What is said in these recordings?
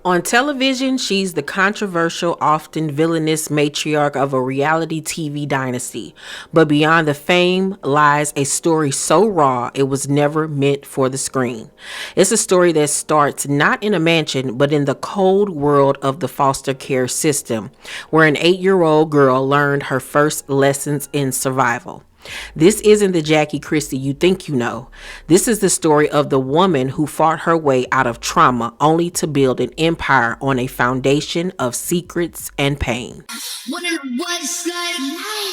On television, she's the controversial, often villainous matriarch of a reality TV dynasty. But beyond the fame lies a story so raw it was never meant for the screen. It's a story that starts not in a mansion, but in the cold world of the foster care system, where an 8-year-old girl learned her first lessons in survival. This isn't the Jackie Christie you think you know. This is the story of the woman who fought her way out of trauma only to build an empire on a foundation of secrets and pain. Wanna know what it's like?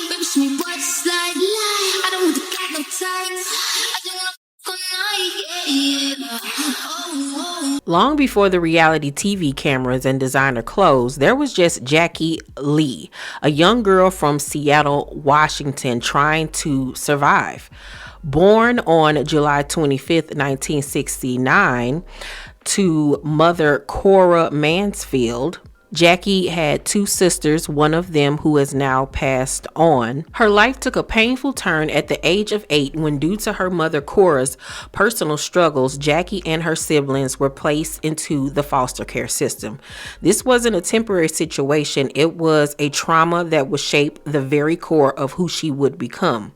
Baby, show me what it's like. I don't want to got no time. I just wanna fuck all night. Yeah. Oh. Long before the reality TV cameras and designer clothes, there was just Jackie Lee, a young girl from Seattle, Washington, trying to survive. Born on July 25th, 1969, to mother Cora Mansfield, Jackie had 2 sisters, one of them who has now passed on. Her life took a painful turn at the age of 8 when, due to her mother Cora's personal struggles, Jackie and her siblings were placed into the foster care system. This wasn't a temporary situation. It was a trauma that would shape the very core of who she would become.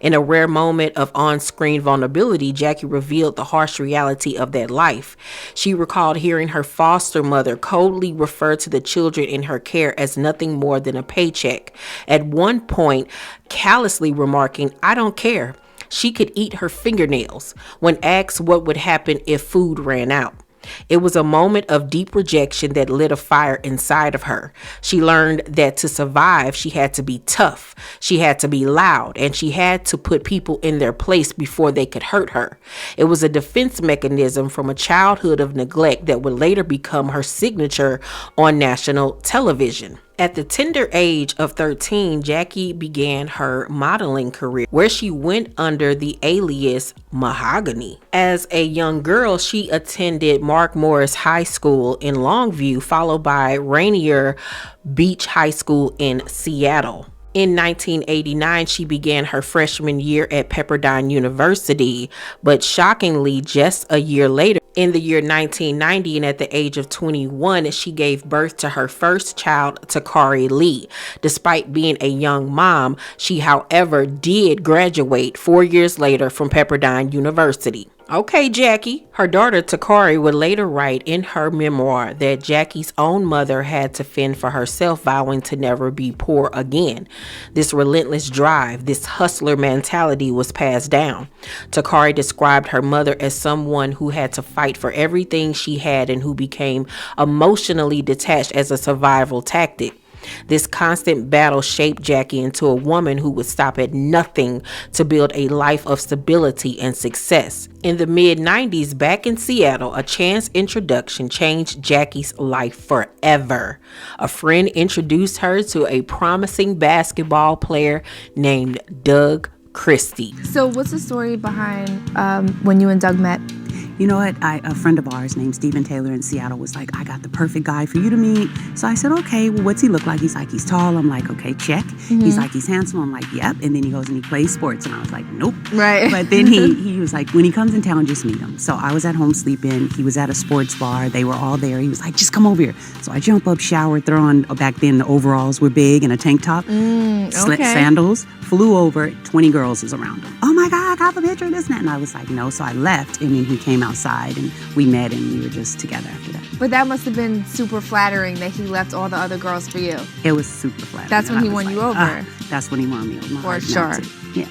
In a rare moment of on-screen vulnerability, Jackie revealed the harsh reality of that life. She recalled hearing her foster mother coldly refer to the children in her care as nothing more than a paycheck. At one point, callously remarking, "I don't care." She could eat her fingernails when asked what would happen if food ran out. It was a moment of deep rejection that lit a fire inside of her. She learned that to survive, she had to be tough, she had to be loud, and she had to put people in their place before they could hurt her. It was a defense mechanism from a childhood of neglect that would later become her signature on national television. At the tender age of 13, Jackie began her modeling career, where she went under the alias Mahogany. As a young girl, she attended Mark Morris High School in Longview, followed by Rainier Beach High School in Seattle. In 1989, she began her freshman year at Pepperdine University, but shockingly, just a year later, in the year 1990, and at the age of 21, she gave birth to her first child, Takari Lee. Despite being a young mom, she, however, did graduate 4 years later from Pepperdine University. Okay, Jackie. Her daughter Takari would later write in her memoir that Jackie's own mother had to fend for herself, vowing to never be poor again. This relentless drive, this hustler mentality was passed down. Takari described her mother as someone who had to fight for everything she had and who became emotionally detached as a survival tactic. This constant battle shaped Jackie into a woman who would stop at nothing to build a life of stability and success. In the mid-90s, back in Seattle, a chance introduction changed Jackie's life forever. A friend introduced her to a promising basketball player named Doug Christie. So what's the story behind when you and Doug met? You know what? A friend of ours named Stephen Taylor in Seattle was like, "I got the perfect guy for you to meet." So I said, "Okay, well, what's he look like?" He's like, "He's tall." I'm like, "Okay, check." Mm-hmm. He's like, "He's handsome." I'm like, "Yep." And then he goes and he plays sports. And I was like, "Nope." Right. But then he was like, "When he comes in town, just meet him." So I was at home sleeping. He was at a sports bar. They were all there. He was like, "Just come over here." So I jump up, shower, throw on, back then the overalls were big and a tank top, sandals, flew over, 20 girls is around him. "Oh my God, I got the picture, this and that." And I was like, "No." So I left, and then he came outside and we met and we were just together after that. But that must have been super flattering that he left all the other girls for you. It was super flattering. That's when he won you over. That's when he won me over. For sure. Yeah.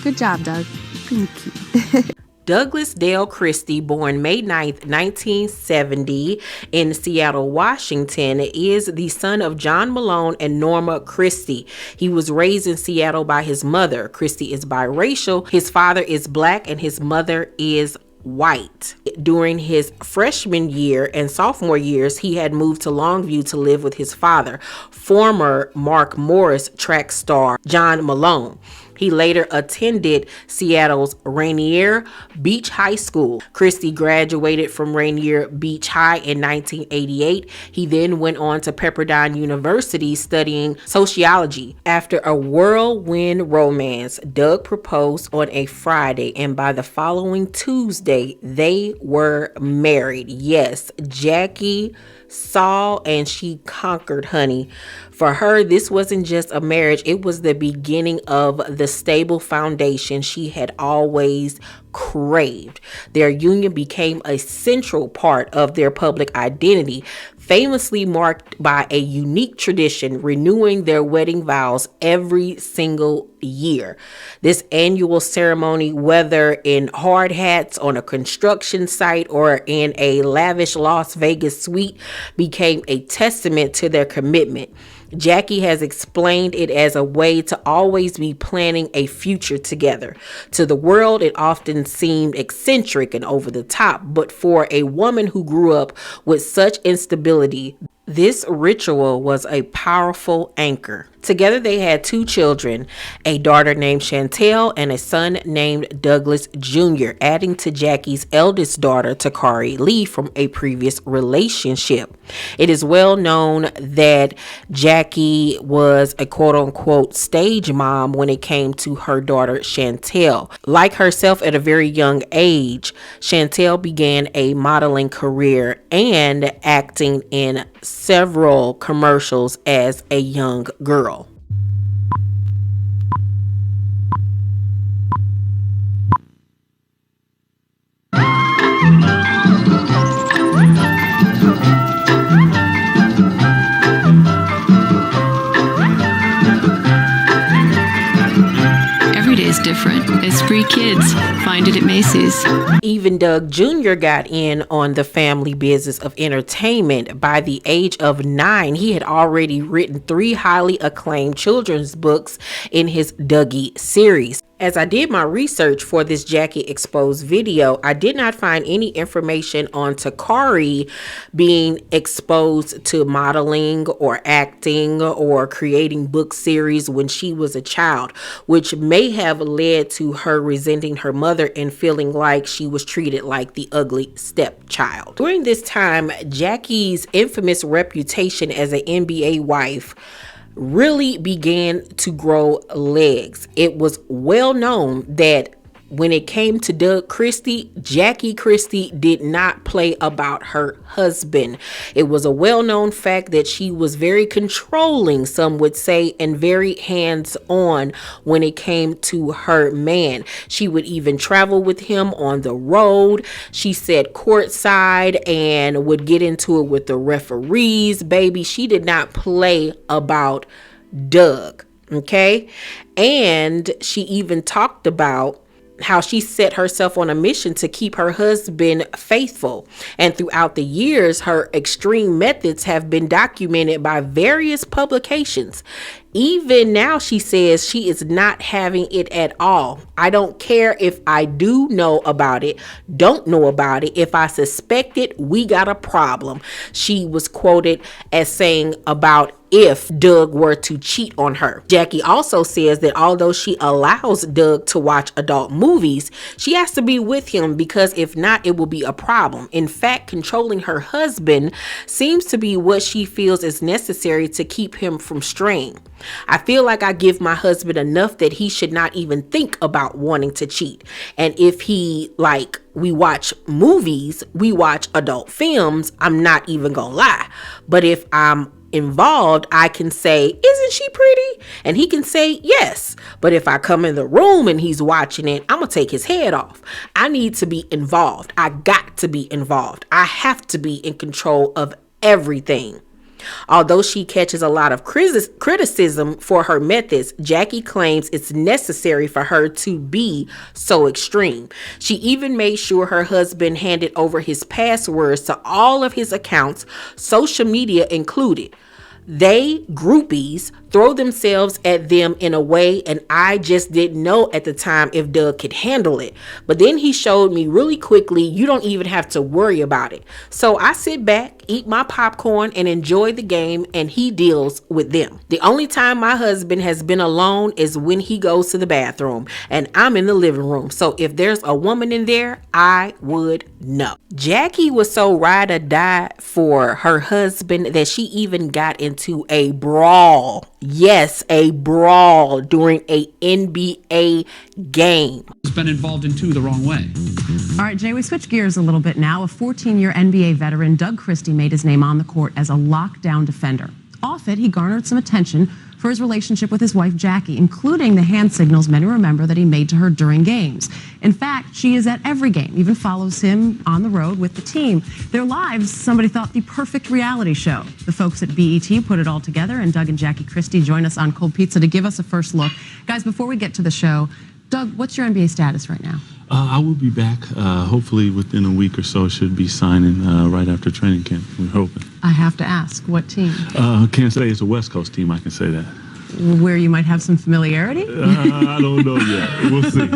Good job, Doug. Thank you. Douglas Dale Christie, born May 9th, 1970 in Seattle, Washington, is the son of John Malone and Norma Christie. He was raised in Seattle by his mother. Christie is biracial. His father is black and his mother is white. During his freshman year and sophomore years, he had moved to Longview to live with his father, former Mark Morris track star John Malone. He later attended Seattle's Rainier Beach High School. Christie graduated from Rainier Beach High in 1988. He then went on to Pepperdine University studying sociology. After a whirlwind romance, Doug proposed on a Friday, and by the following Tuesday, they were married. Yes, Jackie saw and she conquered, honey. For her, this wasn't just a marriage, it was the beginning of the stable foundation she had always craved. Their union became a central part of their public identity, famously marked by a unique tradition, renewing their wedding vows every single year. This annual ceremony, whether in hard hats on a construction site or in a lavish Las Vegas suite, became a testament to their commitment. Jackie has explained it as a way to always be planning a future together. To the world, it often seemed eccentric and over the top, but for a woman who grew up with such instability, this ritual was a powerful anchor. Together they had 2 children, a daughter named Chantel and a son named Douglas Jr., adding to Jackie's eldest daughter, Takari Lee, from a previous relationship. It is well known that Jackie was a quote-unquote stage mom when it came to her daughter Chantel. Like herself at a very young age, Chantel began a modeling career and acting in several commercials as a young girl. Every day is different. Esprit Kids. Find it at Macy's. Even Doug Jr. got in on the family business of entertainment. By the age of 9, he had already written 3 highly acclaimed children's books in his Dougie series. As I did my research for this Jackie Exposed video, I did not find any information on Takari being exposed to modeling or acting or creating book series when she was a child, which may have led to her resenting her mother and feeling like she was treated like the ugly stepchild. During this time, Jackie's infamous reputation as an NBA wife really began to grow legs. It was well known that when it came to Doug Christie, Jackie Christie did not play about her husband. It was a well-known fact that she was very controlling, some would say, and very hands-on when it came to her man. She would even travel with him on the road. She sat courtside and would get into it with the referees. Baby, she did not play about Doug, okay? And she even talked about how she set herself on a mission to keep her husband faithful. And throughout the years, her extreme methods have been documented by various publications. Even now, she says she is not having it at all. I don't care if I do know about it, don't know about it. If I suspect it, we got a problem. She was quoted as saying about if Doug were to cheat on her. Jackie also says that although she allows Doug to watch adult movies, she has to be with him because if not, it will be a problem. In fact, controlling her husband seems to be what she feels is necessary to keep him from straying. I feel like I give my husband enough that he should not even think about wanting to cheat. And if he, like, we watch movies, we watch adult films, I'm not even gonna lie. But if I'm involved, I can say, isn't she pretty? And he can say yes. But if I come in the room and he's watching it, I'm gonna take his head off. I need to be involved. I got to be involved. I have to be in control of everything. Although she catches a lot of criticism for her methods, Jackie claims it's necessary for her to be so extreme. She even made sure her husband handed over his passwords to all of his accounts, social media included. They, groupies, throw themselves at them in a way, and I just didn't know at the time if Doug could handle it. But then he showed me really quickly, you don't even have to worry about it. So I sit back, eat my popcorn, and enjoy the game, and he deals with them. The only time my husband has been alone is when he goes to the bathroom, and I'm in the living room. So if there's a woman in there, I would know. Jackie was so ride or die for her husband that she even got into a brawl. Yes, a brawl during a NBA game. It's been involved in two the wrong way. All right, Jay, we switch gears a little bit now. A 14-year NBA veteran, Doug Christie, made his name on the court as a lockdown defender. Off it, he garnered some attention for his relationship with his wife, Jackie, including the hand signals many remember that he made to her during games. In fact, she is at every game, even follows him on the road with the team. Their lives, somebody thought, the perfect reality show. The folks at BET put it all together, and Doug and Jackie Christie join us on Cold Pizza to give us a first look. Guys, before we get to the show, Doug, what's your NBA status right now? I will be back, hopefully within a week or so. Should be signing right after training camp, we're hoping. I have to ask, what team? Can't say it's a West Coast team, I can say that. Where you might have some familiarity? I don't know yet. We'll see.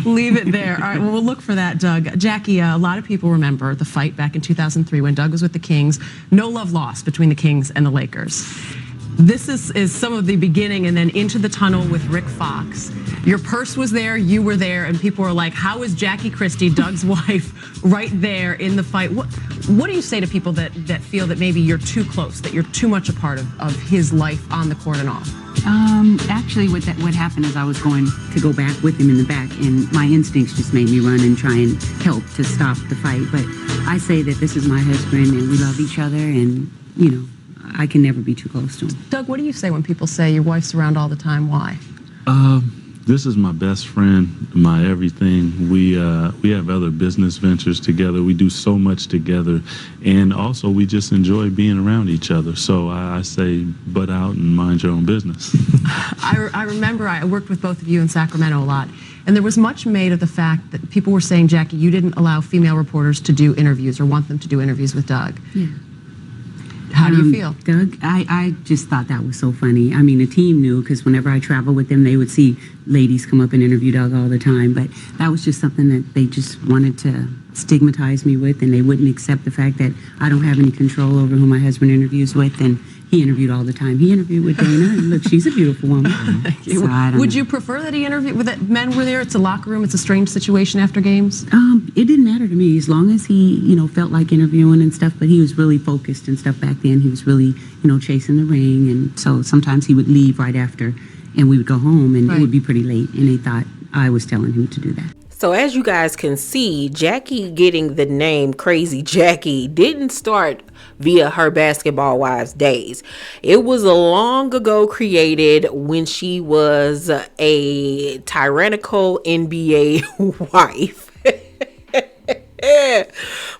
Leave it there. All right, well, we'll look for that, Doug. Jackie, a lot of people remember the fight back in 2003 when Doug was with the Kings. No love lost between the Kings and the Lakers. This is some of the beginning and then into the tunnel with Rick Fox. Your purse was there, you were there, and people were like, how is Jackie Christie, Doug's wife, right there in the fight? What do you say to people that feel that maybe you're too close, that you're too much a part of his life on the court and off? Actually, what happened is I was going to go back with him in the back, and my instincts just made me run and try and help to stop the fight. But I say that this is my husband, and we love each other, and, you know, I can never be too close to him. Doug, what do you say when people say your wife's around all the time? Why? This is my best friend, my everything. We have other business ventures together. We do so much together, and also we just enjoy being around each other. So I say, butt out and mind your own business. I remember I worked with both of you in Sacramento a lot, and there was much made of the fact that people were saying, Jackie, you didn't allow female reporters to do interviews or want them to do interviews with Doug. Yeah. How do you feel? Doug, I just thought that was so funny. I mean, the team knew, because whenever I traveled with them, they would see ladies come up and interview Doug all the time. But that was just something that they just wanted to stigmatize me with, and they wouldn't accept the fact that I don't have any control over who my husband interviews with. And he interviewed all the time. He interviewed with Dana, and look, she's a beautiful woman. So Would you prefer that he interviewed, that men were there? It's a locker room. It's a strange situation after games. It didn't matter to me as long as he, felt like interviewing and stuff. But he was really focused and stuff back then. He was really, chasing the ring, and so sometimes he would leave right after, and we would go home, and it would be pretty late, and they thought I was telling him to do that. So as you guys can see, Jackie getting the name Crazy Jackie didn't start via her Basketball Wives days. It was long ago created when she was a tyrannical NBA wife.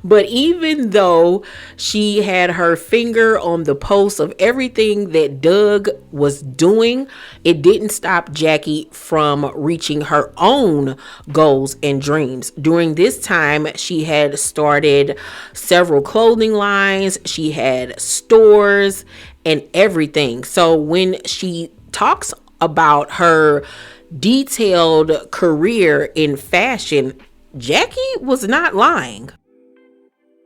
But even though she had her finger on the pulse of everything that Doug was doing, it didn't stop Jackie from reaching her own goals and dreams. During this time, she had started several clothing lines, she had stores and everything. So when she talks about her detailed career in fashion, Jackie was not lying.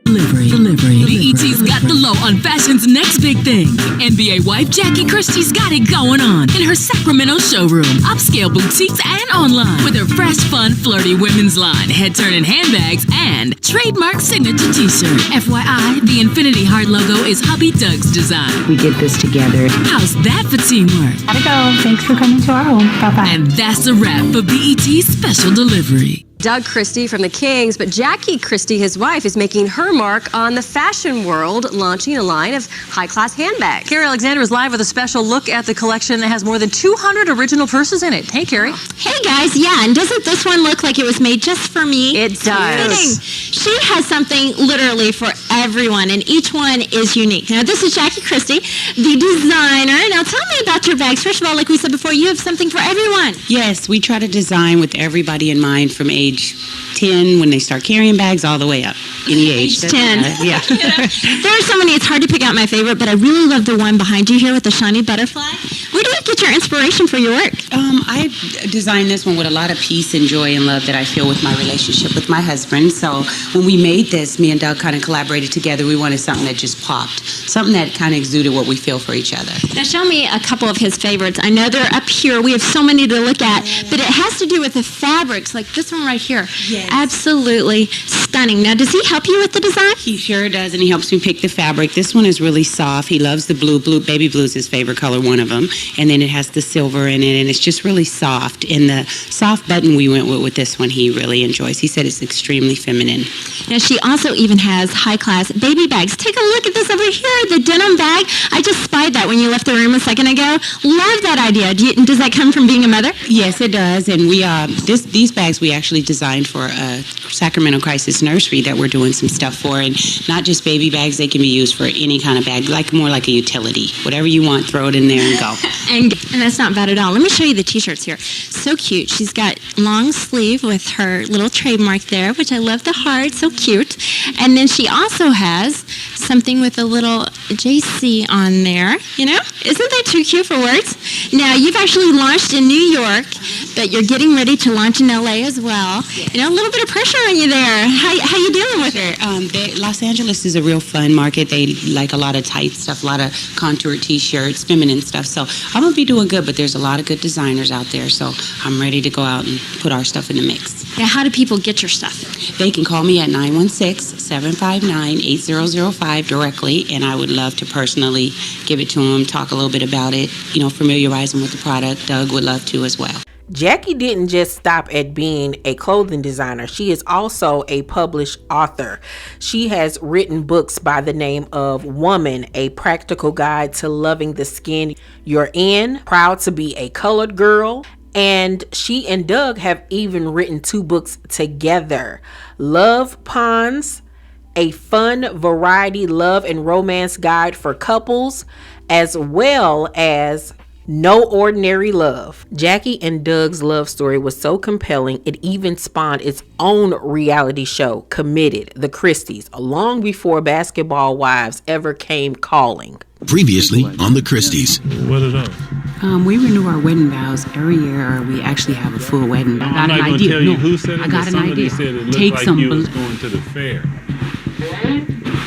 Delivery. BET's got the low on fashion's next big thing. NBA wife Jackie Christie's got it going on in her Sacramento showroom, upscale boutiques, and online with her fresh, fun, flirty women's line, head-turning handbags, and trademark signature t-shirt. FYI, the Infinity Heart logo is hubby Doug's design. We did this together. How's that for teamwork? Gotta go. Thanks for coming to our home. Bye-bye. And that's a wrap for BET's special delivery. Doug Christie from the Kings, but Jackie Christie, his wife, is making her mark on the fashion world, launching a line of high-class handbags. Carrie Alexander is live with a special look at the collection that has more than 200 original purses in it. Hey, Carrie. Hey, guys. Yeah, and doesn't this one look like it was made just for me? It does. She has something literally for everyone, and each one is unique. Now, this is Jackie Christie, the designer. Now, tell me about your bags. First of all, like we said before, you have something for everyone. Yes, we try to design with everybody in mind from age 10 when they start carrying bags all the way up. Any age. Age 10. Yeah. There are so many, it's hard to pick out my favorite, but I really love the one behind you here with the shiny butterfly. Where do you get your inspiration for your work? I designed this one with a lot of peace and joy and love that I feel with my relationship with my husband. So when we made this, me and Doug kind of collaborated together. We wanted something that just popped, something that kind of exuded what we feel for each other. Now show me a couple of his favorites. I know they're up here. We have so many to look at, but it has to do with the fabrics, like this one right here. Yes. Absolutely stunning. Now, does he help you with the design? He sure does, and he helps me pick the fabric. This one is really soft. He loves the blue. Baby blue is his favorite color, one of them. And then it has the silver in it, and it's just really soft. And the soft button we went with this one, he really enjoys. He said it's extremely feminine. Now, she also even has high-class baby bags. Take a look at this over here, the denim bag. I just spied that when you left the room a second ago. Love that idea. Does that come from being a mother? Yes, it does. And we these bags we actually designed for a Sacramento Crisis Nursery that we're doing some stuff for. And not just baby bags, they can be used for any kind of bag, more like a utility. Whatever you want, throw it in there and go. And that's not bad at all. Let me show you the t-shirts here. So cute. She's got long sleeve with her little trademark there, which I love the heart. So cute. And then she also has something with a little JC on there. You know? Isn't that too cute for words? Now, you've actually launched in New York, but you're getting ready to launch in LA as well. You know, a little bit of pressure on you there. How you dealing with it? Los Angeles is a real fun market. They like a lot of tight stuff, a lot of contour t-shirts, feminine stuff. So I'm going to be doing good, but there's a lot of good designers out there. So I'm ready to go out and put our stuff in the mix. Now, how do people get your stuff? They can call me at 916-759-8005 directly, and I would love to personally give it to them, talk a little bit about it, familiarize them with the product. Doug would love to as well. Jackie didn't just stop at being a clothing designer. She is also a published author. She has written books by the name of Woman, A Practical Guide to Loving the Skin You're In, Proud to Be a Colored Girl, and she and Doug have even written 2 books together. Love Ponds, a fun variety love and romance guide for couples, as well as No Ordinary Love. Jackie and Doug's love story was so compelling, it even spawned its own reality show, Committed, The Christies, long before Basketball Wives ever came calling. Previously on The Christies. What are those? We renew our wedding vows every year, or we actually have a full wedding. I'm not going to tell you who said it, I got but an somebody idea. said it looked Take like some you was going to the fair.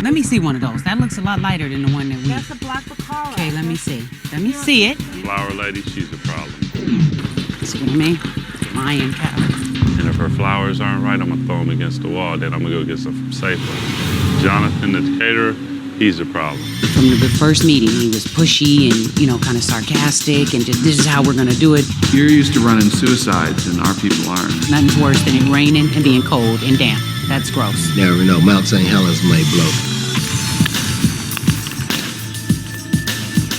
Let me see one of those. That looks a lot lighter than the one that we... That's a black Baccara. Okay, let me see. Let me see it. Flower lady, she's a problem. See what I mean? Lion cow. And if her flowers aren't right, I'm going to throw them against the wall. Then I'm going to go get some from Safeway. Jonathan, the caterer, he's a problem. From the first meeting, he was pushy and, kind of sarcastic and just, this is how we're going to do it. You're used to running suicides, and our people aren't. Nothing's worse than it raining and being cold and damp. That's gross. Never know. Mount St. Helens may blow.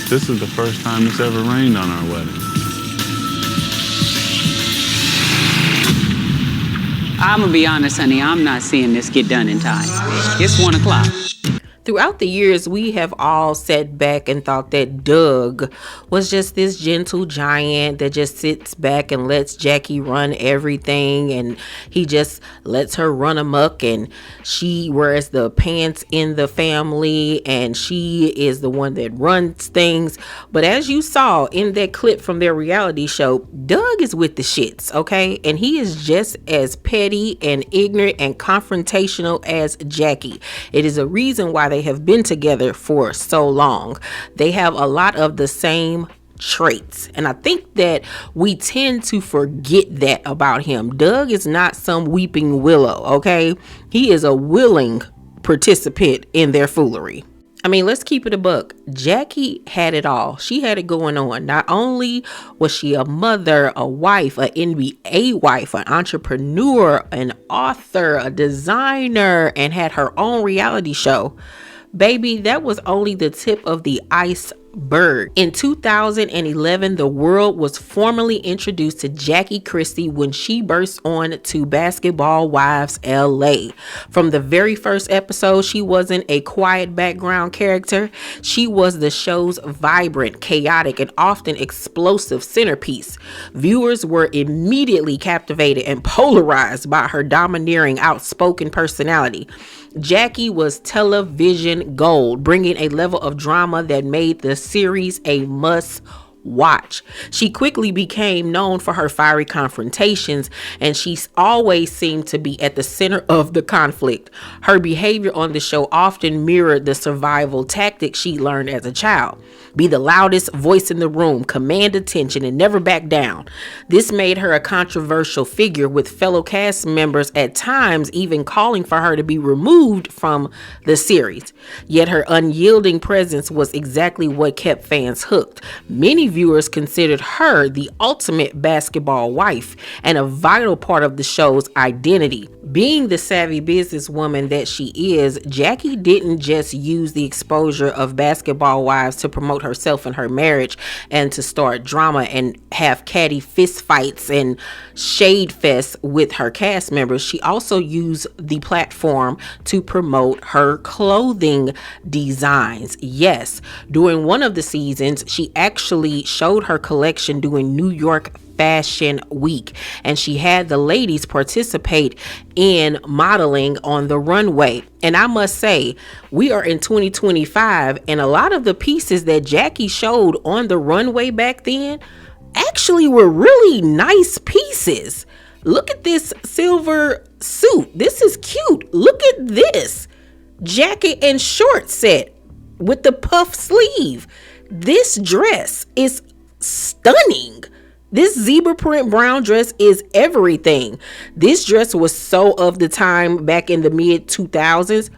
This is the first time it's ever rained on our wedding. I'm going to be honest, honey. I'm not seeing this get done in time. It's 1 o'clock. Throughout the years, we have all sat back and thought that Doug was just this gentle giant that just sits back and lets Jackie run everything, and he just lets her run amok, and she wears the pants in the family, and she is the one that runs things. But as you saw in that clip from their reality show, Doug is with the shits, okay? And he is just as petty and ignorant and confrontational as Jackie. It is a reason why they have been together for so long. They have a lot of the same traits, and I think that we tend to forget that about him. Doug is not some weeping willow, okay? He is a willing participant in their foolery. I mean, let's keep it a buck. Jackie had it all. She had it going on. Not only was she a mother, a wife, an NBA wife, an entrepreneur, an author, a designer, and had her own reality show. Baby, that was only the tip of the iceberg. In 2011, the world was formally introduced to Jackie Christie when she burst on to Basketball Wives LA. From the very first episode, she wasn't a quiet background character. She was the show's vibrant, chaotic, and often explosive centerpiece. Viewers were immediately captivated and polarized by her domineering, outspoken personality. Jackie was television gold, bringing a level of drama that made the series a must watch. She quickly became known for her fiery confrontations, and she always seemed to be at the center of the conflict. Her behavior on the show often mirrored the survival tactics she learned as a child. Be the loudest voice in the room, command attention, and never back down. This made her a controversial figure, with fellow cast members at times even calling for her to be removed from the series. Yet her unyielding presence was exactly what kept fans hooked. Many viewers considered her the ultimate basketball wife and a vital part of the show's identity. Being the savvy businesswoman that she is, Jackie didn't just use the exposure of Basketball Wives to promote herself and her marriage and to start drama and have catty fist fights and shade fests with her cast members. She also used the platform to promote her clothing designs. Yes, during one of the seasons, she actually showed her collection during New York Fashion Week, and she had the ladies participate in modeling on the runway. And I must say, we are in 2025, and a lot of the pieces that Jackie showed on the runway back then actually were really nice pieces. Look at this silver suit. This is cute. Look at this jacket and short set with the puff sleeve. This dress is stunning. This zebra print brown dress is everything. This dress was so of the time back in the mid 2000s.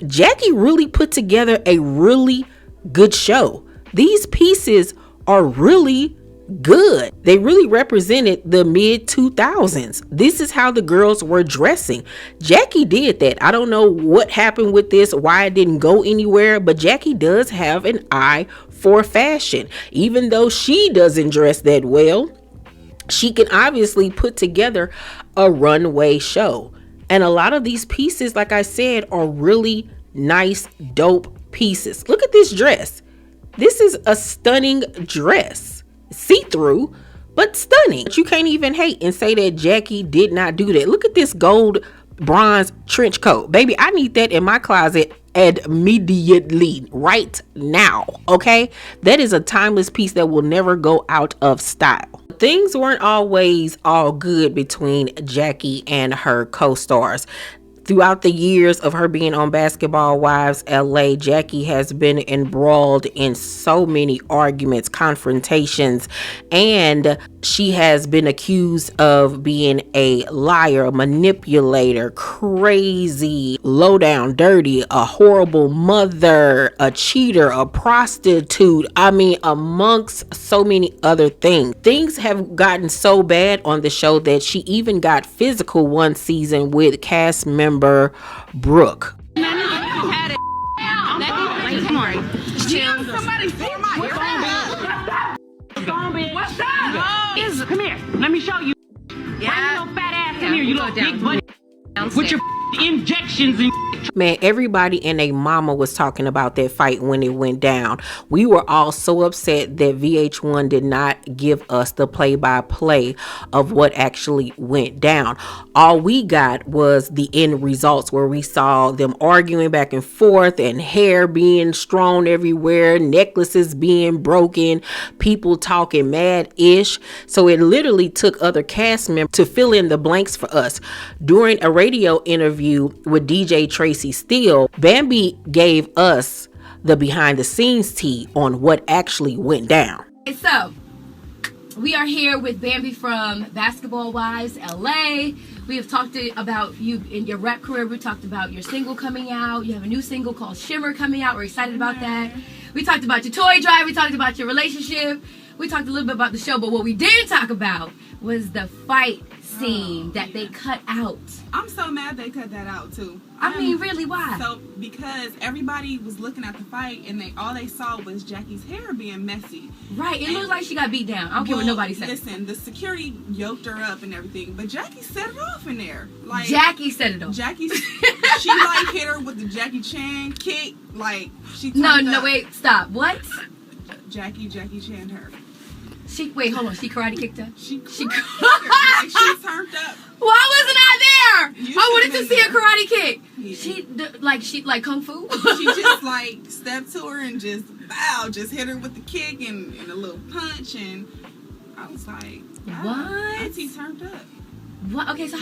Jackie really put together a really good show. These pieces are really good. They really represented the mid 2000s. This is how the girls were dressing. Jackie did that. I don't know what happened with this, why it didn't go anywhere, but Jackie does have an eye for fashion. Even though she doesn't dress that well, she can obviously put together a runway show. And a lot of these pieces, like I said, are really nice, dope pieces. Look at this dress. This is a stunning dress. See-through, but stunning. You can't even hate and say that Jackie did not do that. Look at this gold bronze trench coat. Baby, I need that in my closet immediately, right now. Okay, that is a timeless piece that will never go out of style. Things weren't always all good between Jackie and her co-stars. Throughout the years of her being on Basketball Wives LA, Jackie has been embroiled in so many arguments, confrontations, and she has been accused of being a liar, a manipulator, crazy, low down, dirty, a horrible mother, a cheater, a prostitute. I mean, amongst so many other things. Things have gotten so bad on the show that she even got physical one season with cast member Brooke. Come here, let me show you. Yeah. Bring your fat ass in here, you little big bunny. With your injections and man, everybody and their mama was talking about that fight when it went down. We were all so upset that VH1 did not give us the play-by-play of what actually went down. All we got was the end results, where we saw them arguing back and forth and hair being strewn everywhere, necklaces being broken, people talking mad-ish. So it literally took other cast members to fill in the blanks for us. During a radio interview with DJ Tracy Steele, Bambi gave us the behind the scenes tea on what actually went down. So we are here with Bambi from Basketball Wives LA. We have talked about you in your rap career. We talked about your single coming out. You have a new single called Shimmer coming out. We're excited about that. We talked about your toy drive. We talked about your relationship. We talked a little bit about the show, but what we didn't talk about was the fight scene that they cut out. I'm so mad they cut that out too. I mean, really, why? So because everybody was looking at the fight and all they saw was Jackie's hair being messy. Right, it looked like she got beat down. I don't care what nobody said. Listen, the security yoked her up and everything, but Jackie set it off in there. Like Jackie set it off. Jackie, she like hit her with the Jackie Chan kick. Like she. No, wait, stop. What? Jackie Chan her. Wait, hold on. She karate kicked her? She like, she turned up. Why wasn't I her. I wanted to see a karate kick. She like kung fu. She just like stepped to her and just just hit her with the kick and a little punch, and I was like, what? Auntie turned up. What? Okay, so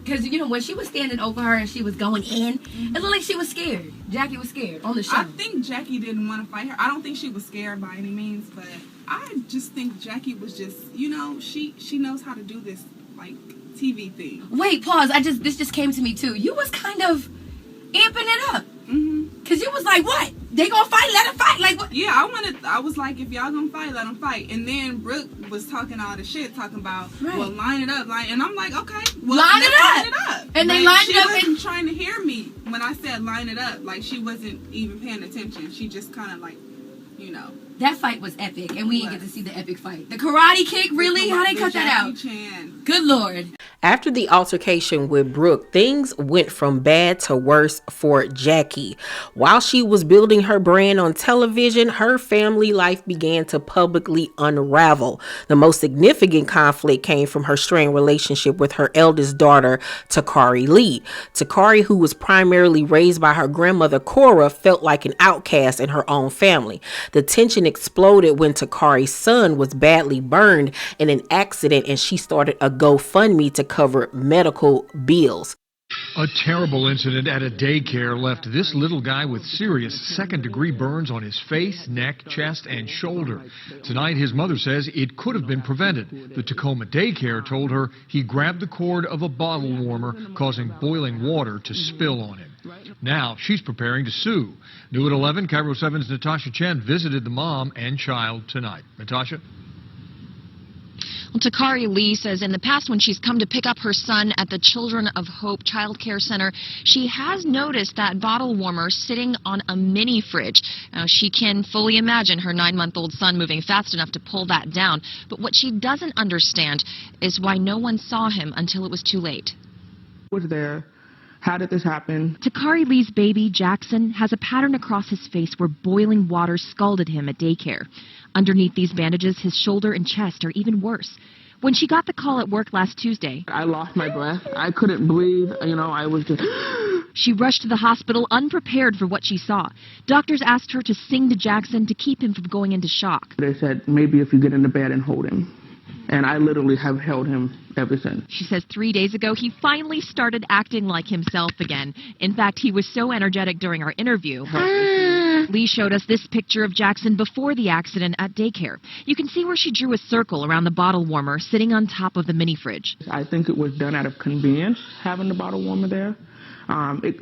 because when she was standing over her and she was going in, it looked like she was scared. Jackie was scared on the show. I think Jackie didn't want to fight her. I don't think she was scared by any means, but I just think Jackie was just, she knows how to do this like TV thing. Wait, pause. This just came to me too. You was kind of amping it up. Cause you was like, what? They gonna fight? Let them fight. Like what? Yeah, I was like, if y'all gonna fight, let them fight. And then Brooke was talking all the shit, talking about, well, line it up, and I'm like, okay, well, line it up. And they lined it up. She wasn't trying to hear me when I said line it up. Like she wasn't even paying attention. She just kind of like, That fight was epic, and we didn't get to see the epic fight. The karate kick, really? How they cut that out? Chan. Good Lord. After the altercation with Brooke, things went from bad to worse for Jackie. While she was building her brand on television, her family life began to publicly unravel. The most significant conflict came from her strained relationship with her eldest daughter, Takari Lee. Takari, who was primarily raised by her grandmother, Cora, felt like an outcast in her own family. The tension exploded when Takari's son was badly burned in an accident, and she started a GoFundMe to cover medical bills. A terrible incident at a daycare left this little guy with serious second-degree burns on his face, neck, chest, and shoulder. Tonight, his mother says it could have been prevented. The Tacoma daycare told her he grabbed the cord of a bottle warmer, causing boiling water to spill on him. Now, she's preparing to sue. New at 11, Cairo 7's Natasha Chen visited the mom and child tonight. Natasha? Well, Takari Lee says in the past when she's come to pick up her son at the Children of Hope Child Care Center, she has noticed that bottle warmer sitting on a mini fridge. Now, she can fully imagine her 9-month-old son moving fast enough to pull that down. But what she doesn't understand is why no one saw him until it was too late. Was there? How did this happen? Takari Lee's baby, Jackson, has a pattern across his face where boiling water scalded him at daycare. Underneath these bandages, his shoulder and chest are even worse. When she got the call at work last Tuesday, I lost my breath. I couldn't breathe. I was just... She rushed to the hospital unprepared for what she saw. Doctors asked her to sing to Jackson to keep him from going into shock. They said, maybe if you get into bed and hold him. And I literally have held him ever since. She says 3 days ago, he finally started acting like himself again. In fact, he was so energetic during our interview. Lee showed us this picture of Jackson before the accident at daycare. You can see where she drew a circle around the bottle warmer sitting on top of the mini fridge. I think it was done out of convenience, having the bottle warmer there.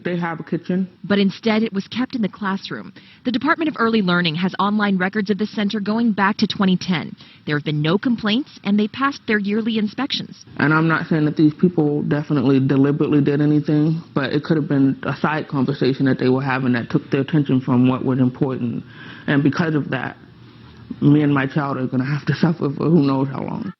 They have a kitchen. But instead, it was kept in the classroom. The Department of Early Learning has online records of the center going back to 2010. There have been no complaints, and they passed their yearly inspections. And I'm not saying that these people definitely deliberately did anything, but it could have been a side conversation that they were having that took their attention from what was important. And because of that, me and my child are going to have to suffer for who knows how long.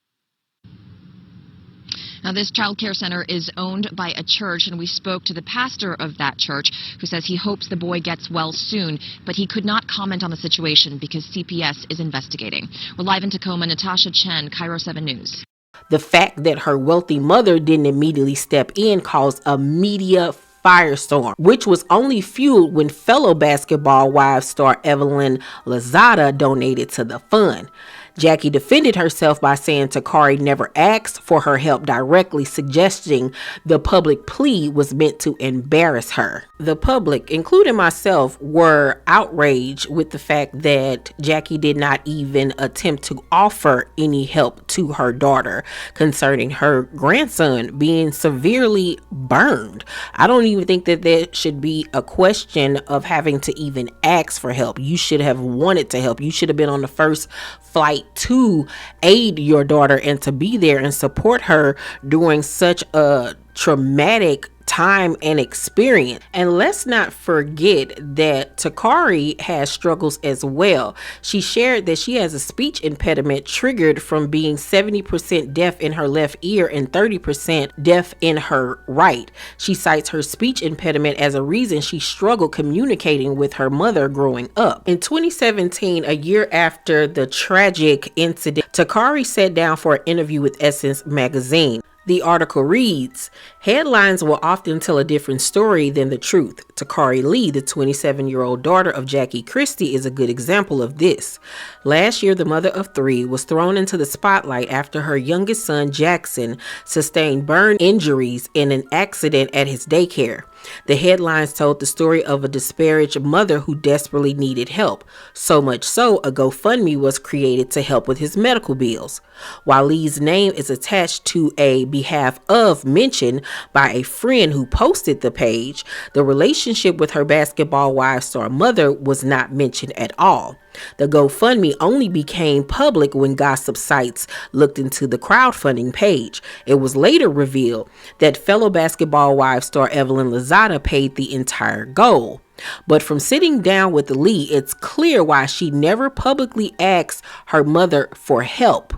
Now, this child care center is owned by a church, and we spoke to the pastor of that church, who says he hopes the boy gets well soon, but he could not comment on the situation because CPS is investigating. We're live in Tacoma. Natasha Chen, Cairo 7 News. The fact that her wealthy mother didn't immediately step in caused a media firestorm, which was only fueled when fellow Basketball Wives star Evelyn Lozada donated to the fund. Jackie defended herself by saying Takari never asked for her help directly, suggesting the public plea was meant to embarrass her. The public, including myself, were outraged with the fact that Jackie did not even attempt to offer any help to her daughter concerning her grandson being severely burned. I don't even think that there should be a question of having to even ask for help. You should have wanted to help. You should have been on the first flight to aid your daughter and to be there and support her during such a traumatic time and experience. And let's not forget that Takari has struggles as well. She shared that she has a speech impediment triggered from being 70% deaf in her left ear and 30% deaf in her right. She cites her speech impediment as a reason she struggled communicating with her mother growing up. In 2017, a year after the tragic incident, Takari sat down for an interview with Essence magazine. The article reads, Headlines will often tell a different story than the truth. Takari Lee, the 27-year-old daughter of Jackie Christie, is a good example of this. Last year, the mother of three was thrown into the spotlight after her youngest son, Jackson, sustained burn injuries in an accident at his daycare. The headlines told the story of a disparaged mother who desperately needed help. So much so, a GoFundMe was created to help with his medical bills. While Lee's name is attached to a behalf of mention by a friend who posted the page, the relationship with her Basketball Wives star mother was not mentioned at all. The GoFundMe only became public when gossip sites looked into the crowdfunding page. It was later revealed that fellow Basketball Wives star Evelyn Lozada paid the entire goal. But from sitting down with Lee, it's clear why she never publicly asked her mother for help.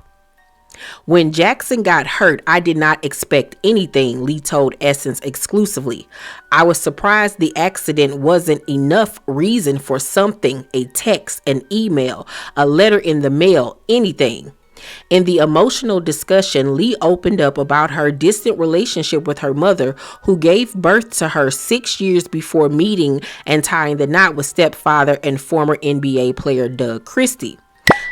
When Jackson got hurt, I did not expect anything, Lee told Essence exclusively. I was surprised the accident wasn't enough reason for something, a text, an email, a letter in the mail, anything. In the emotional discussion, Lee opened up about her distant relationship with her mother, who gave birth to her 6 years before meeting and tying the knot with stepfather and former NBA player Doug Christie.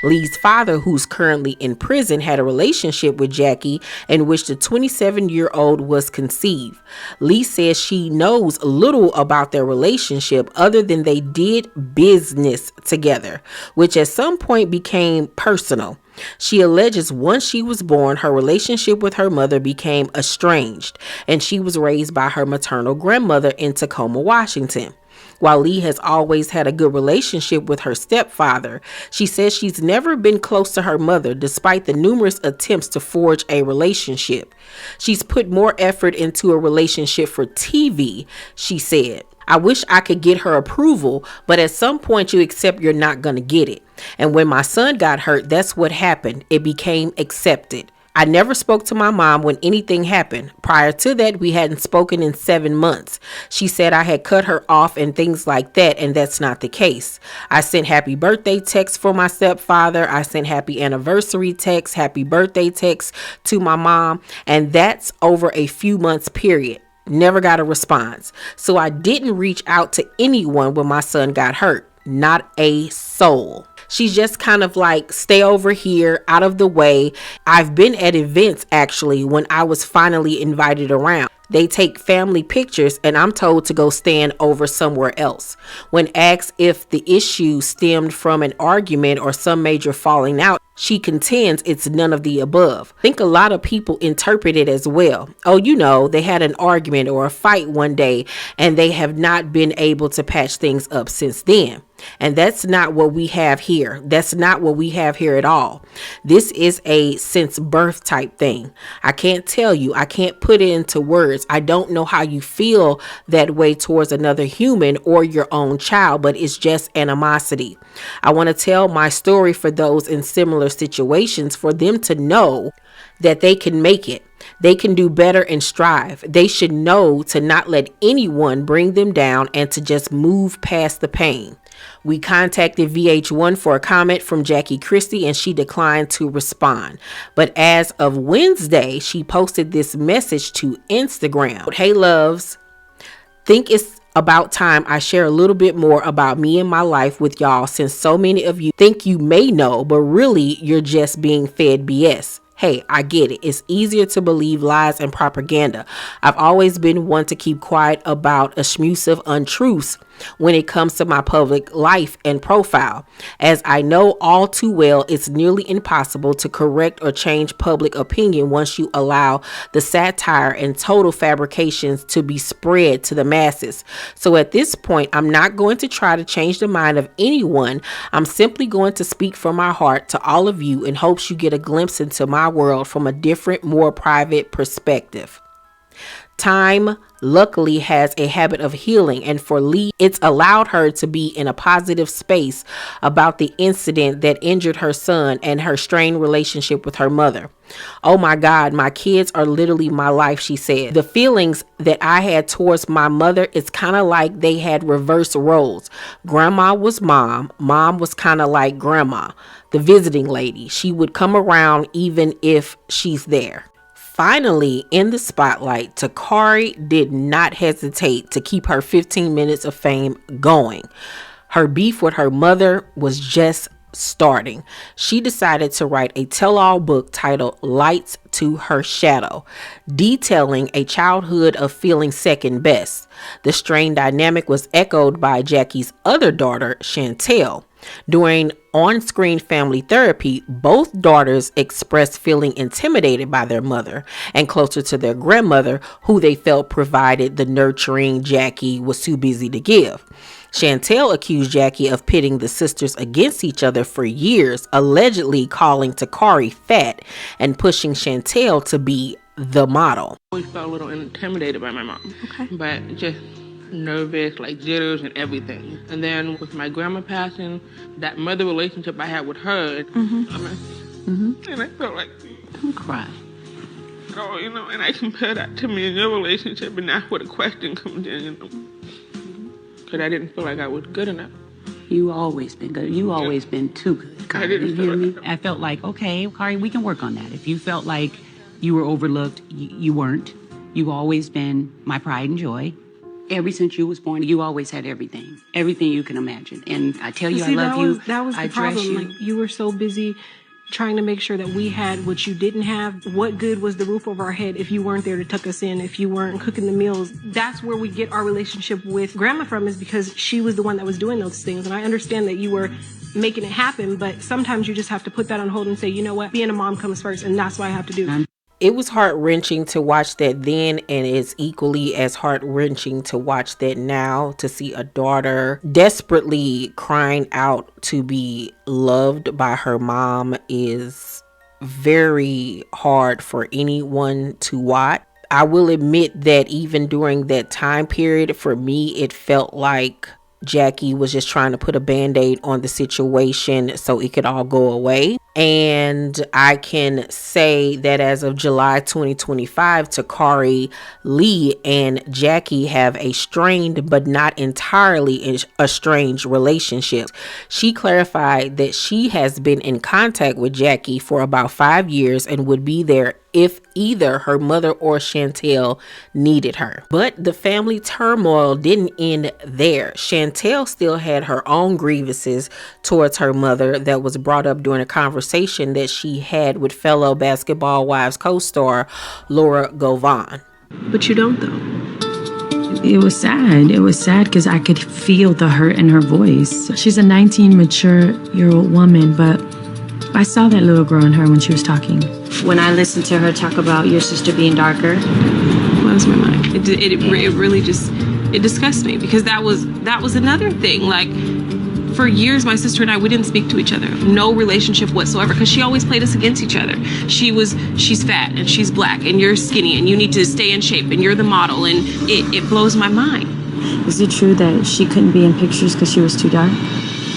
Lee's father, who's currently in prison, had a relationship with Jackie in which the 27-year-old was conceived. Lee says she knows little about their relationship other than they did business together, which at some point became personal. She alleges once she was born, her relationship with her mother became estranged, and she was raised by her maternal grandmother in Tacoma, Washington. While Lee has always had a good relationship with her stepfather, she says she's never been close to her mother despite the numerous attempts to forge a relationship. She's put more effort into a relationship for TV, she said. I wish I could get her approval, but at some point you accept you're not going to get it. And when my son got hurt, that's what happened. It became accepted. I never spoke to my mom when anything happened. Prior to that, we hadn't spoken in 7 months. She said I had cut her off and things like that, and that's not the case. I sent happy birthday texts for my stepfather. I sent happy anniversary texts, happy birthday texts to my mom, and that's over a few months period. Never got a response. So I didn't reach out to anyone when my son got hurt. Not a soul. She's just kind of like, stay over here, out of the way. I've been at events actually when I was finally invited around. They take family pictures and I'm told to go stand over somewhere else. When asked if the issue stemmed from an argument or some major falling out, she contends it's none of the above. I think a lot of people interpret it as well. Oh, you know, they had an argument or a fight one day and they have not been able to patch things up since then. And that's not what we have here. That's not what we have here at all. This is a since birth type thing. I can't tell you. I can't put it into words. I don't know how you feel that way towards another human or your own child, but it's just animosity. I want to tell my story for those in similar situations, for them to know that they can make it. They can do better and strive. They should know to not let anyone bring them down and to just move past the pain. We contacted VH1 for a comment from Jackie Christie and she declined to respond. But as of Wednesday, she posted this message to Instagram. Hey loves, think it's about time I share a little bit more about me and my life with y'all, since so many of you think you may know, but really you're just being fed BS. Hey, I get it. It's easier to believe lies and propaganda. I've always been one to keep quiet about abusive untruths when it comes to my public life and profile, as I know all too well it's nearly impossible to correct or change public opinion once you allow the satire and total fabrications to be spread to the masses. So at this point, I'm not going to try to change the mind of anyone. I'm simply going to speak from my heart to all of you in hopes you get a glimpse into my world from a different, more private perspective. Time, luckily, has a habit of healing, and for Lee, it's allowed her to be in a positive space about the incident that injured her son and her strained relationship with her mother. Oh my God, my kids are literally my life, she said. The feelings that I had towards my mother, it's kind of like they had reverse roles. Grandma was mom. Mom was kind of like grandma, the visiting lady. She would come around even if she's there. Finally in the spotlight, Takari did not hesitate to keep her 15 minutes of fame going. Her beef with her mother was just starting. She decided to write a tell-all book titled Lights to Her Shadow, detailing a childhood of feeling second best. The strained dynamic was echoed by Jackie's other daughter, Chantel. During on-screen family therapy, both daughters expressed feeling intimidated by their mother and closer to their grandmother, who they felt provided the nurturing Jackie was too busy to give. Chantel accused Jackie of pitting the sisters against each other for years, allegedly calling Takari fat and pushing Chantel to be the model. I always felt a little intimidated by my mom, but just nervous, like jitters and everything. And then with my grandma passing, that mother relationship I had with her, and I felt like, don't cry. Oh, and I compare that to me and your relationship, and that's where the question comes in, because I didn't feel like I was good enough. You always been good. You always been too good, Kari. I didn't You feel hear me? like I felt like, okay, Kari, we can work on that. If you felt like you were overlooked, you weren't. You've always been my pride and joy. Ever since you was born, you always had everything you can imagine. And I tell you, I love you. That was the problem. Like, you were so busy trying to make sure that we had what you didn't have. What good was the roof over our head if you weren't there to tuck us in, if you weren't cooking the meals? That's where we get our relationship with Grandma from, is because she was the one that was doing those things. And I understand that you were making it happen, but sometimes you just have to put that on hold and say, you know what, being a mom comes first, and that's what I have to do. It was heart-wrenching to watch that then, and it's equally as heart-wrenching to watch that now, to see a daughter desperately crying out to be loved by her mom is very hard for anyone to watch. I will admit that even during that time period, for me, it felt like Jackie was just trying to put a band-aid on the situation so it could all go away. And I can say that as of July 2025, Takari Lee and Jackie have a strained but not entirely estranged relationship. She clarified that she has been in contact with Jackie for about 5 years and would be there if either her mother or Chantel needed her. But the family turmoil didn't end there. Chantel still had her own grievances towards her mother that was brought up during a conversation that she had with fellow Basketball Wives co-star Laura Govan. But you don't, though. It was sad. It was sad because I could feel the hurt in her voice. She's a 19 mature-year-old woman, but I saw that little girl in her when she was talking. When I listened to her talk about your sister being darker, it blows my mind. It really just, it disgusts me, because that was another thing. Like, for years, my sister and I, we didn't speak to each other. No relationship whatsoever, because she always played us against each other. She's fat and she's black and you're skinny and you need to stay in shape and you're the model, and it blows my mind. Is it true that she couldn't be in pictures because she was too dark?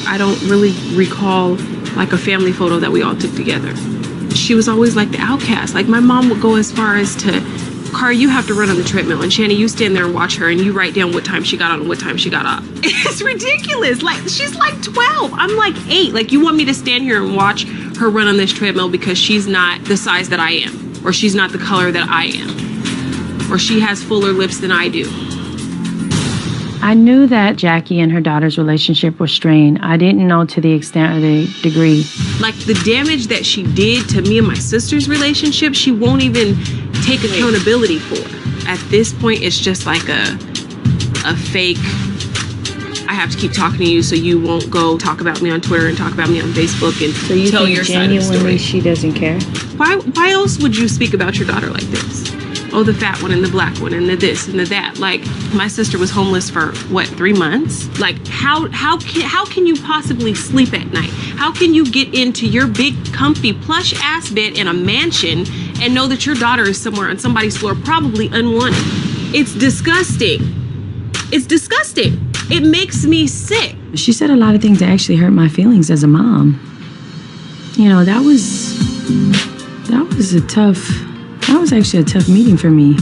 I don't really recall like a family photo that we all took together. She was always like the outcast. Like, my mom would go as far as to, Car, you have to run on the treadmill, and Shanny, you stand there and watch her, and you write down what time she got on and what time she got off. It's ridiculous. Like, she's like 12. I'm like 8. Like, you want me to stand here and watch her run on this treadmill because she's not the size that I am, or she's not the color that I am, or she has fuller lips than I do. I knew that Jackie and her daughter's relationship was strained. I didn't know to the extent or the degree. Like, the damage that she did to me and my sister's relationship, she won't even take accountability for. At this point, it's just like a fake, I have to keep talking to you so you won't go talk about me on Twitter and talk about me on Facebook and so you tell think your side of the story. She doesn't care? Why else would you speak about your daughter like this? Oh, the fat one and the black one and the this and the that. Like, my sister was homeless for, 3 months? Like, how can you possibly sleep at night? How can you get into your big, comfy, plush ass bed in a mansion and know that your daughter is somewhere on somebody's floor, probably unwanted? It's disgusting. It's disgusting. It makes me sick. She said a lot of things that actually hurt my feelings as a mom. You know, that was actually a tough meeting for me,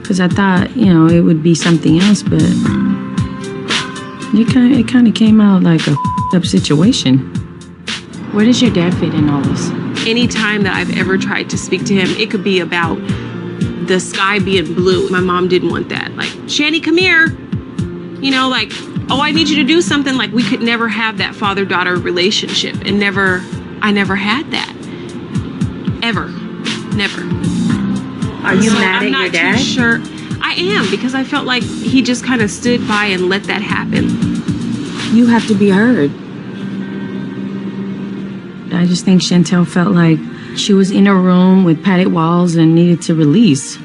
because I thought, it would be something else, but it kind of came out like a up situation. Where does your dad fit in all this? Any time that I've ever tried to speak to him, it could be about the sky being blue. My mom didn't want that. Like, Shanny, come here. You know, like, oh, I need you to do something. Like, we could never have that father-daughter relationship. And I never had that. Ever. Never. Are you mad at your dad? I'm not too sure. I am, because I felt like he just kind of stood by and let that happen. You have to be heard. I just think Chantel felt like she was in a room with padded walls and needed to release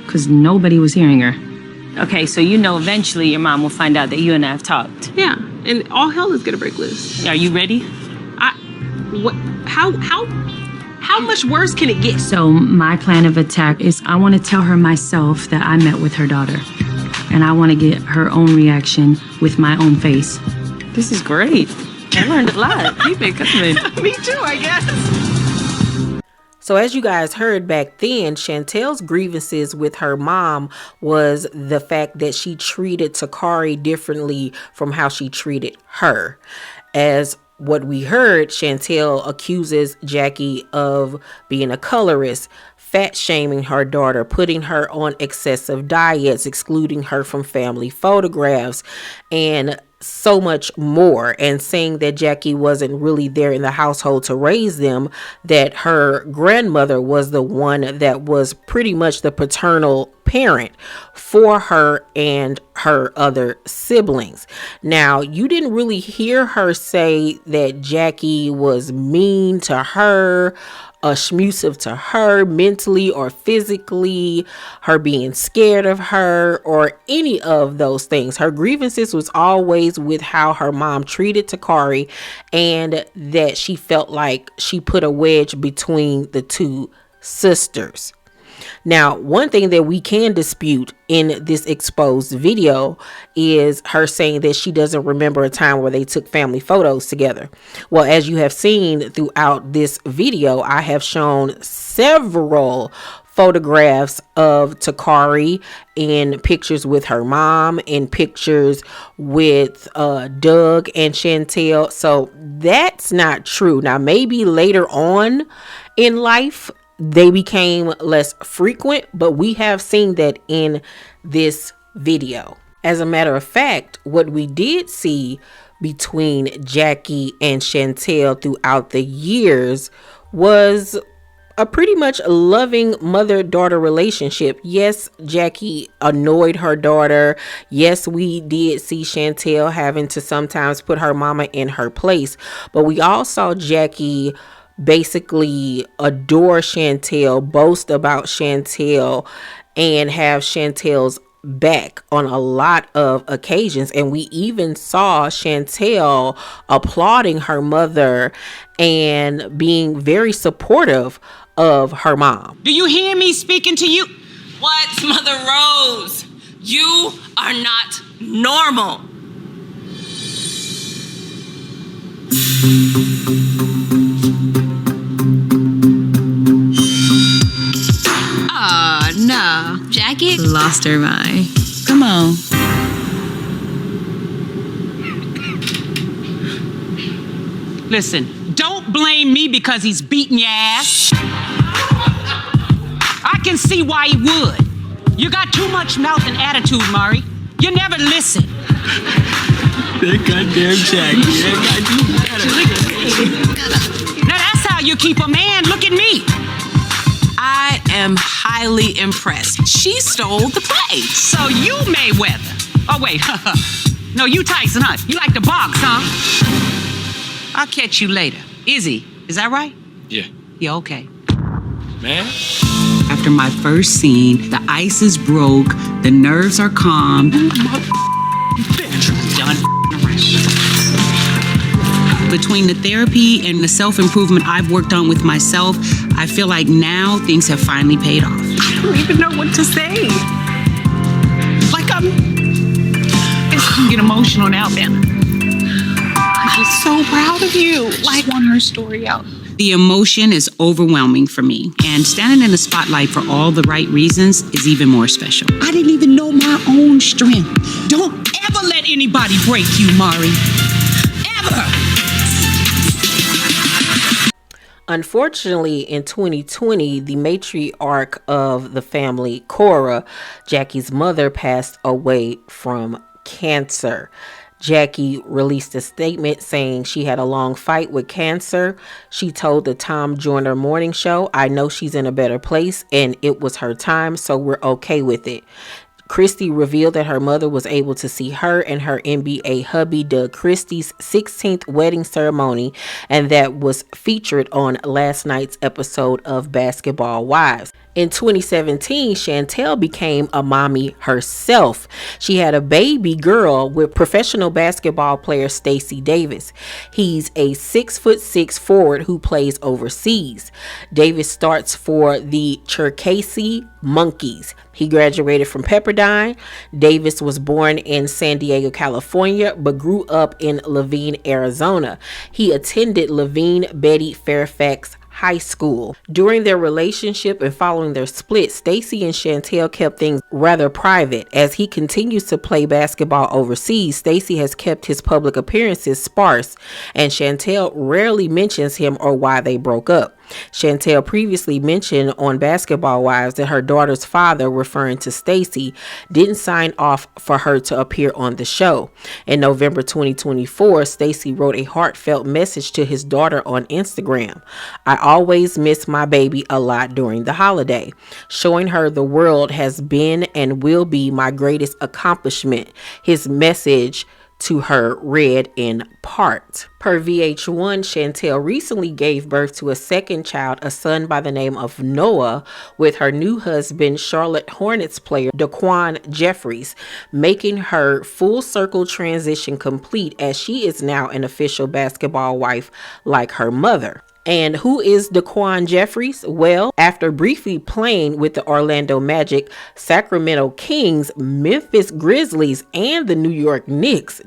because nobody was hearing her. Okay, so you know eventually your mom will find out that you and I have talked. Yeah, and all hell is gonna break loose. Are you ready? How much worse can it get? So my plan of attack is I want to tell her myself that I met with her daughter. And I want to get her own reaction with my own face. This is great. I learned a lot. You've been coming. Me too, I guess. So as you guys heard back then, Chantel's grievances with her mom was the fact that she treated Takari differently from how she treated her. As what we heard, Chantel accuses Jackie of being a colorist, fat shaming her daughter, putting her on excessive diets, excluding her from family photographs, and so much more, and saying that Jackie wasn't really there in the household to raise them, that her grandmother was the one that was pretty much the paternal parent for her and her other siblings. Now, you didn't really hear her say that Jackie was mean to her, abusive to her mentally or physically, her being scared of her, or any of those things. Her grievances was always with how her mom treated Takari, and that she felt like she put a wedge between the two sisters. Now, one thing that we can dispute in this exposed video is her saying that she doesn't remember a time where they took family photos together. Well, as you have seen throughout this video, I have shown several photographs of Takari in pictures with her mom, in pictures with Doug and Chantel. So that's not true. Now, maybe later on in life, they became less frequent, but we have seen that in this video. As a matter of fact, what we did see between Jackie and Chantel throughout the years was a pretty much loving mother-daughter relationship. Yes, Jackie annoyed her daughter. Yes, we did see Chantel having to sometimes put her mama in her place, but we all saw Jackie basically adore Chantel, boast about Chantel, and have Chantel's back on a lot of occasions. And we even saw Chantel applauding her mother and being very supportive of her mom. Do you hear me speaking to you? What, Mother Rose? You are not normal. No, Jackie lost her mind. Come on. Listen, don't blame me because he's beating your ass. I can see why he would. You got too much mouth and attitude, Mari. You never listen. That goddamn Jackie. Now that's how you keep a man. Look at me. I am highly impressed. She stole the play. So you Mayweather. Oh, wait. No, you Tyson, huh? You like to box, huh? I'll catch you later. Izzy, is that right? Yeah. Yeah, okay. Man. After my first scene, the ice is broke, the nerves are calm. Done. Between the therapy and the self-improvement I've worked on with myself, I feel like now things have finally paid off. I don't even know what to say. Like I'm getting emotional now, Ben. I'm just so proud of you. Like, want her story out. The emotion is overwhelming for me, and standing in the spotlight for all the right reasons is even more special. I didn't even know my own strength. Don't ever let anybody break you, Mari. Ever. Unfortunately, in 2020, the matriarch of the family, Cora, Jackie's mother, passed away from cancer. Jackie released a statement saying she had a long fight with cancer. She told the Tom Joyner morning show, "I know she's in a better place and it was her time, so we're okay with it." Christie revealed that her mother was able to see her and her NBA hubby Doug Christie's 16th wedding ceremony, and that was featured on last night's episode of Basketball Wives. In 2017, Chantel became a mommy herself. She had a baby girl with professional basketball player Stacey Davis. He's a 6'6" forward who plays overseas. Davis starts for the Cherkasy Monkeys. He graduated from Pepperdine. Davis was born in San Diego, California, but grew up in Laveen, Arizona. He attended Laveen Betty Fairfax High School. During their relationship and following their split, Stacey and Chantel kept things rather private. As he continues to play basketball overseas, Stacey has kept his public appearances sparse, and Chantel rarely mentions him or why they broke up. Chantel previously mentioned on Basketball Wives that her daughter's father, referring to Stacey, didn't sign off for her to appear on the show. In November 2024, Stacey wrote a heartfelt message to his daughter on Instagram. "I always miss my baby a lot during the holiday. Showing her the world has been and will be my greatest accomplishment." His message to her read in part. Per VH1, Chantel recently gave birth to a second child, a son by the name of Noah, with her new husband, Charlotte Hornets player Daquan Jeffries, making her full circle transition complete, as she is now an official basketball wife like her mother. And who is Daquan Jeffries? Well, after briefly playing with the Orlando Magic, Sacramento Kings, Memphis Grizzlies, and the New York Knicks,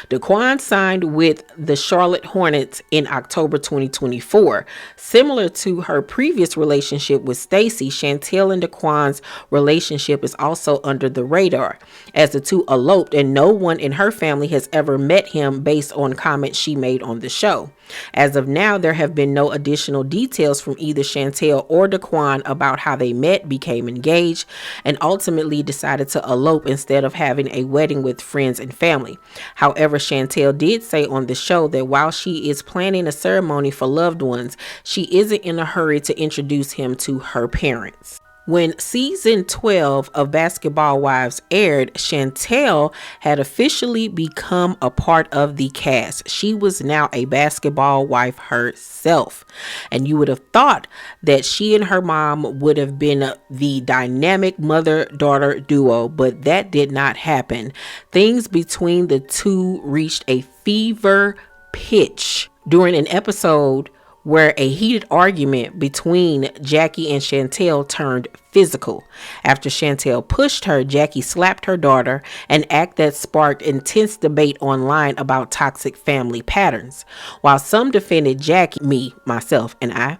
Daquan signed with the Charlotte Hornets in October 2024. Similar to her previous relationship with Stacey, Chantel and Daquan's relationship is also under the radar, as the two eloped and no one in her family has ever met him based on comments she made on the show. As of now, there have been no additional details from either Chantel or Daquan about how they met, became engaged, and ultimately decided to elope instead of having a wedding with friends and family. However, Chantel did say on the show that while she is planning a ceremony for loved ones, she isn't in a hurry to introduce him to her parents. When season 12 of Basketball Wives aired, Chantel had officially become a part of the cast. She was now a basketball wife herself. And you would have thought that she and her mom would have been the dynamic mother-daughter duo, but that did not happen. Things between the two reached a fever pitch during an episode where a heated argument between Jackie and Chantel turned physical. After Chantel pushed her, Jackie slapped her daughter, an act that sparked intense debate online about toxic family patterns. While some defended Jackie, me, myself, and I,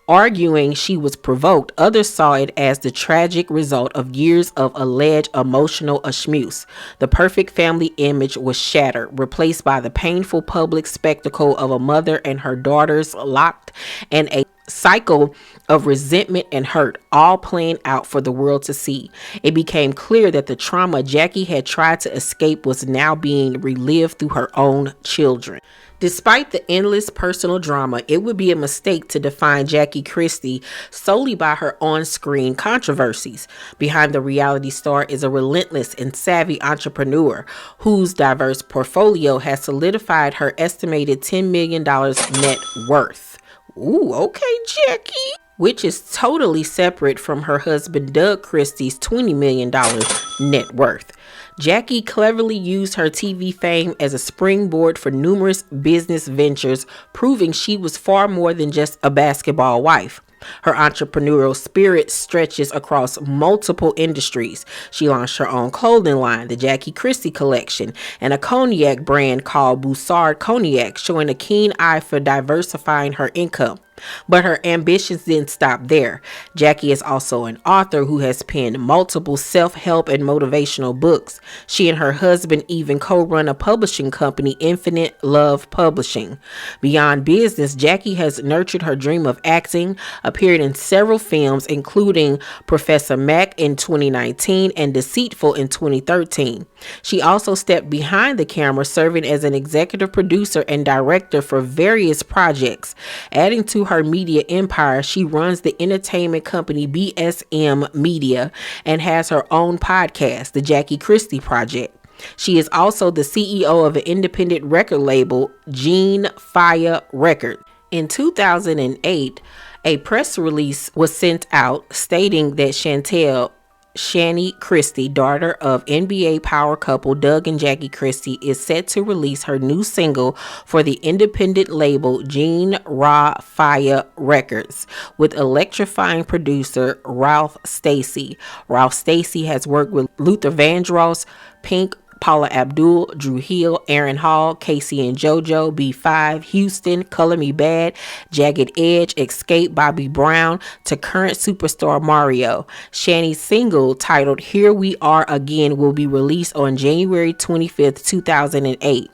arguing she was provoked, others saw it as the tragic result of years of alleged emotional abuse. The perfect family image was shattered, replaced by the painful public spectacle of a mother and her daughters locked in a cycle of resentment and hurt, all playing out for the world to see. It became clear that the trauma Jackie had tried to escape was now being relived through her own children. Despite the endless personal drama, it would be a mistake to define Jackie Christie solely by her on-screen controversies. Behind the reality star is a relentless and savvy entrepreneur whose diverse portfolio has solidified her estimated $10 million net worth. Ooh, okay, Jackie. Which is totally separate from her husband Doug Christie's $20 million net worth. Jackie cleverly used her TV fame as a springboard for numerous business ventures, proving she was far more than just a basketball wife. Her entrepreneurial spirit stretches across multiple industries. She launched her own clothing line, the Jackie Christie Collection, and a cognac brand called Boussard Cognac, showing a keen eye for diversifying her income. But her ambitions didn't stop there. Jackie is also an author who has penned multiple self-help and motivational books. She and her husband even co-run a publishing company, Infinite Love Publishing. Beyond business, Jackie has nurtured her dream of acting, appeared in several films, including Professor Mac in 2019 and Deceitful in 2013. She also stepped behind the camera, serving as an executive producer and director for various projects. Adding to her media empire, she runs the entertainment company BSM Media and has her own podcast, The Jackie Christie Project. She is also the CEO of an independent record label, Gene Fire Records. In 2008, a press release was sent out stating that Jackie Christie, daughter of NBA power couple Doug and Jackie Christie, is set to release her new single for the independent label Gene Fire Records with electrifying producer Ralph Stacey. Ralph Stacey has worked with Luther Vandross, Pink, Paula Abdul, Drew Hill, Aaron Hall, Casey and JoJo, B5, Houston, Color Me Bad, Jagged Edge, Escape, Bobby Brown, to current superstar Mario. Shani's single titled Here We Are Again will be released on January 25th, 2008.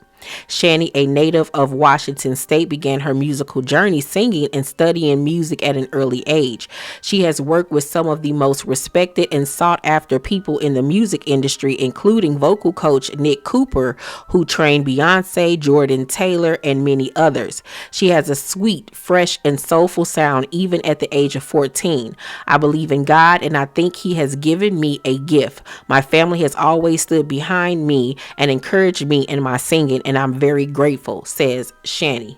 Shani, a native of Washington State, began her musical journey singing and studying music at an early age. She has worked with some of the most respected and sought after people in the music industry, including vocal coach Nick Cooper, who trained Beyonce, Jordan Taylor, and many others. She has a sweet, fresh, and soulful sound even at the age of 14. I believe in God, and I think He has given me a gift. My family has always stood behind me and encouraged me in my singing, and I'm very grateful, says Shani.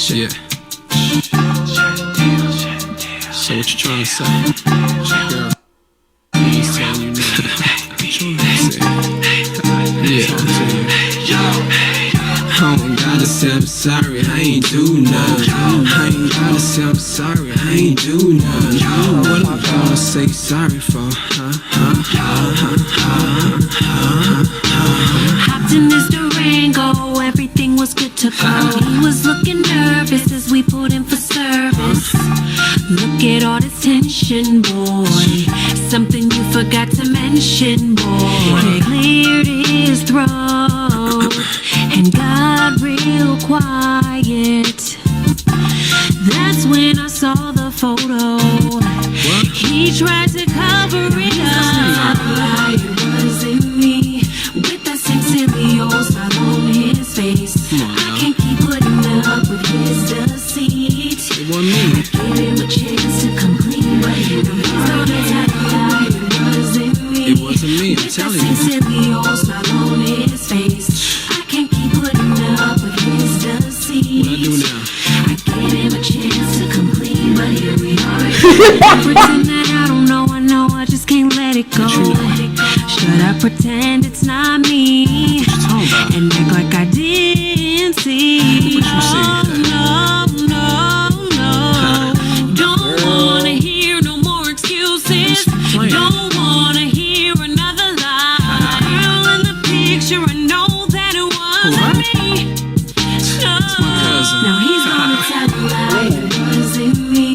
Yeah. So what you trying to say? Girl, he's telling you now. What you trying to say? I don't gotta say I'm sorry, I ain't do nothing. I ain't gotta say I'm sorry, I ain't do nothing. What am I gonna say sorry for? Hopped in this Durango, everything was good to go. He was looking nervous as we pulled in for service. Look at all this tension, boy. Something you forgot to mention, boy. He cleared his throat and got real quiet. That's when I saw the photo. He tried to cover it up. It wasn't me. With that same silly old smile on his face. I can't keep putting up with his deceit. It wasn't me. I gave him a chance to come clean, but he's gonna tell you it wasn't me. It wasn't me, I'm telling you. With that same silly old smile on his face. I can't keep putting up with his deceit. What I do now? I gave him a chance to come clean, but here we are. I pretend that I don't know, I know, I just can't let it go. Should I pretend it's not me? What you talking about? And act like I didn't see? What you see? No. Don't wanna hear no more excuses. Don't wanna hear another lie. Girl in the picture, I know that it wasn't me. No. Now he's gonna tell you lie, it wasn't me.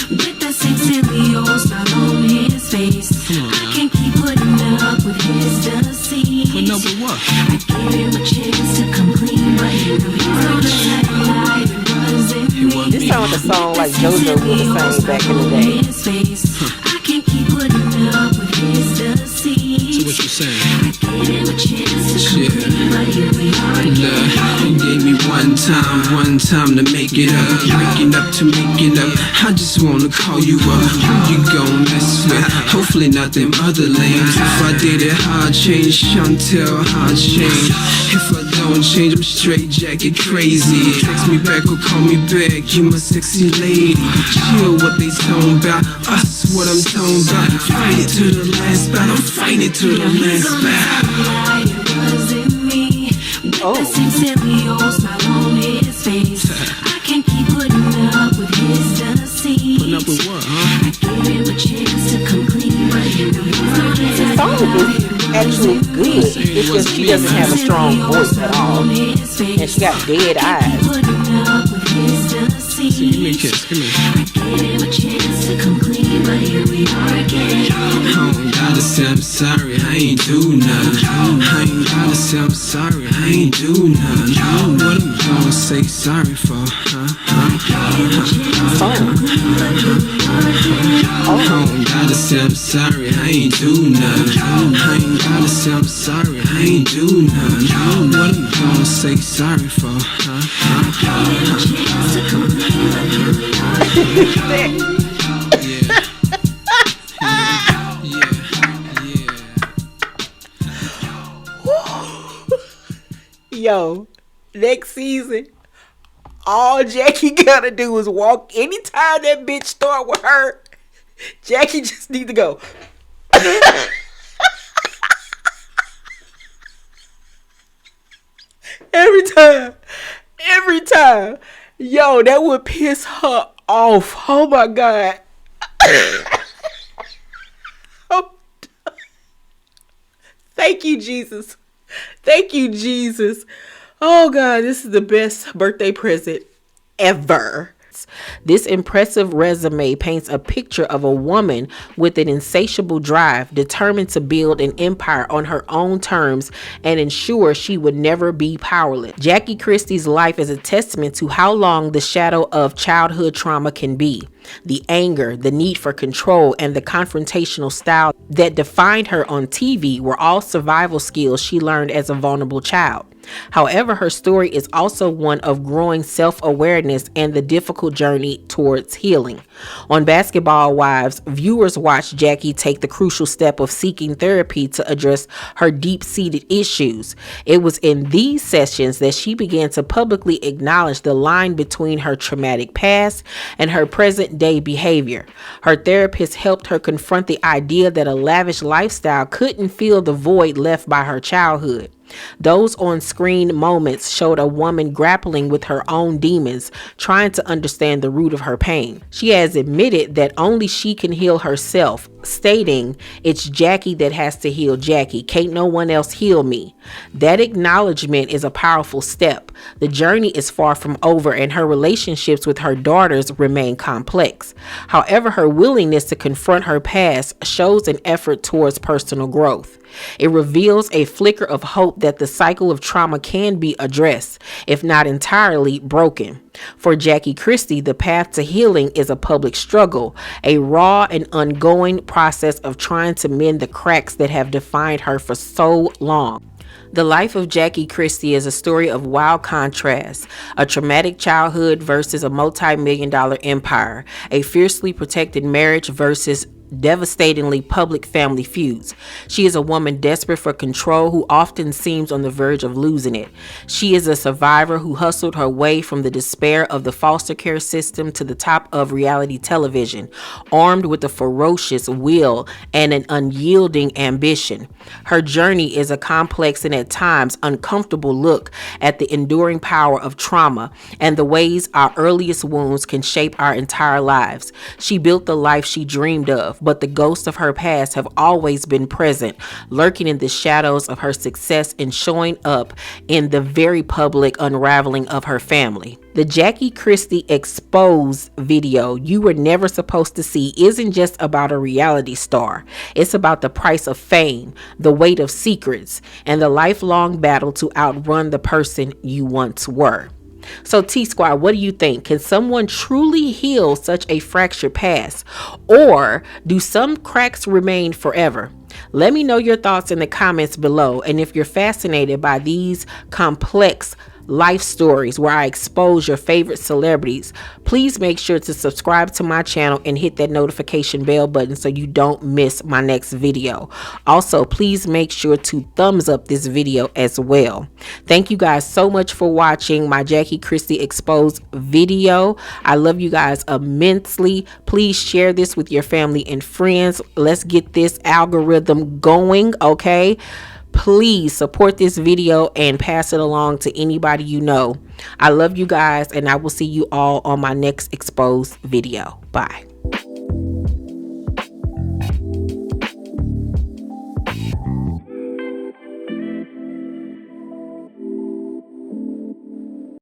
With that same silly old smile on his face. I can't keep putting up with his deceit. Putting up with what? I gave him a chance to come clean, but he's gonna tell you lie, it wasn't me. This sounds like a song like JoJo would have sang back in the day. I can't keep putting up with his deceit. So what you saying? I gave him a chance to come clean, but here we are again. You gave me one time to make it up. Breaking up to make it up. I just wanna call you up. Who you gon' mess with? Hopefully not them other lames. If I did it, hard change. Chantel, hard change. If I don't change, I'm straight Jackie crazy. Text me back or call me back. You my sexy lady. Chill what they talking about. Us what I'm talking about. Fight it to the last battle. I'm fighting to the last battle. It wasn't me. With the same silly old smile on his face. I can't keep putting up with his deceit. Putting up with what, huh? I gave him a chance to come clean, but he's The song is actually good. It's just she doesn't have a strong voice at all. And she got dead eyes. putting up with his So give me a kiss, come here. I gave him a chance to come clean, but here we are again. I don't gotta say I'm sorry, I ain't do nothing. I ain't gotta say I'm sorry, I ain't do nothing. What I'm gonna say sorry for, I don't gotta say I'm sorry, I ain't do nothing. I ain't gotta say I'm sorry, I ain't do nothing. What I'm gonna say sorry for, Yo, next season, all Jackie gotta do is walk. Anytime that bitch start with her, Jackie just need to go. Every time. Yo, that would piss her off. Oh my God. Oh, thank you, Jesus. Thank you, Jesus. Oh God, this is the best birthday present ever. This impressive resume paints a picture of a woman with an insatiable drive, determined to build an empire on her own terms and ensure she would never be powerless. Jackie Christie's life is a testament to how long the shadow of childhood trauma can be. The anger, the need for control, and the confrontational style that defined her on TV were all survival skills she learned as a vulnerable child. However, her story is also one of growing self-awareness and the difficult journey towards healing. On Basketball Wives, viewers watched Jackie take the crucial step of seeking therapy to address her deep-seated issues. It was in these sessions that she began to publicly acknowledge the line between her traumatic past and her present-day behavior. Her therapist helped her confront the idea that a lavish lifestyle couldn't fill the void left by her childhood. Those on-screen moments showed a woman grappling with her own demons, trying to understand the root of her pain. She has admitted that only she can heal herself, stating, "It's Jackie that has to heal Jackie. Can't no one else heal me." That acknowledgement is a powerful step. The journey is far from over, and her relationships with her daughters remain complex. However, her willingness to confront her past shows an effort towards personal growth. It reveals a flicker of hope that the cycle of trauma can be addressed, if not entirely broken. For Jackie Christie, the path to healing is a public struggle, a raw and ongoing process of trying to mend the cracks that have defined her for so long. The life of Jackie Christie is a story of wild contrast, a traumatic childhood versus a multi-million-dollar empire, a fiercely protected marriage versus devastatingly public family feuds. She is a woman desperate for control who often seems on the verge of losing it. She is a survivor who hustled her way from the despair of the foster care system to the top of reality television, armed with a ferocious will and an unyielding ambition. Her journey is a complex and at times uncomfortable look at the enduring power of trauma and the ways our earliest wounds can shape our entire lives. She built the life she dreamed of, but the ghosts of her past have always been present, lurking in the shadows of her success and showing up in the very public unraveling of her family. The Jackie Christie Exposed video you were never supposed to see isn't just about a reality star. It's about the price of fame, the weight of secrets, and the lifelong battle to outrun the person you once were. So T-Squad, what do you think? Can someone truly heal such a fractured past? Or do some cracks remain forever? Let me know your thoughts in the comments below. And if you're fascinated by these complex life stories where I expose your favorite celebrities, please make sure to subscribe to my channel and hit that notification bell button so you don't miss my next video. Also, please make sure to thumbs up this video as well. Thank you guys so much for watching my Jackie Christie Exposed video. I love you guys immensely. Please share this with your family and friends. Let's get this algorithm going, okay? Please support this video and pass it along to anybody you know. I love you guys, and I will see you all on my next exposed video. Bye.